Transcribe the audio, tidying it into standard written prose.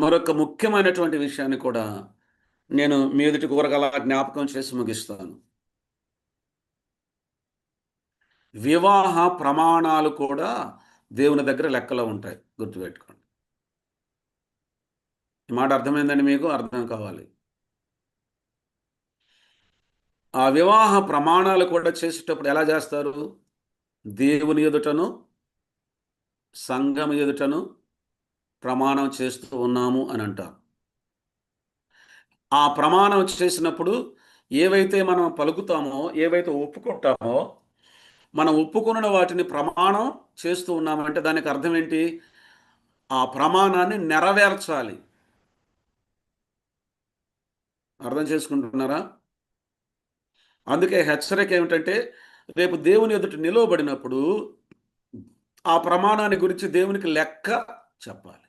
మరొక ముఖ్యమైనటువంటి విషయాన్ని కూడా నేను మీ ఎదుటి కూరగల జ్ఞాపకం చేసి ముగిస్తాను. వివాహ ప్రమాణాలు కూడా దేవుని దగ్గర లెక్కలో ఉంటాయి. గుర్తుపెట్టుకోండి. ఈ మాట అర్థమైందండి మీకు? అర్థం కావాలి. ఆ వివాహ ప్రమాణాలు కూడా చేసేటప్పుడు ఎలా చేస్తారు? దేవుని ఎదుటను, సంఘం ఎదుటను ప్రమాణం చేస్తూ ఉన్నాము అని అంటారు. ఆ ప్రమాణం చేసినప్పుడు ఏవైతే మనం పలుకుతామో, ఏవైతే ఒప్పుకుంటామో, మనం ఒప్పుకున్న వాటిని ప్రమాణం చేస్తూ ఉన్నామంటే దానికి అర్థం ఏంటి? ఆ ప్రమాణాన్ని నెరవేర్చాలి. అర్థం చేసుకుంటున్నారా? అందుకే హెచ్చరిక ఏమిటంటే, రేపు దేవుని ఎదుట నిలువబడినప్పుడు ఆ ప్రమాణాన్ని గురించి దేవునికి లెక్క చెప్పాలి.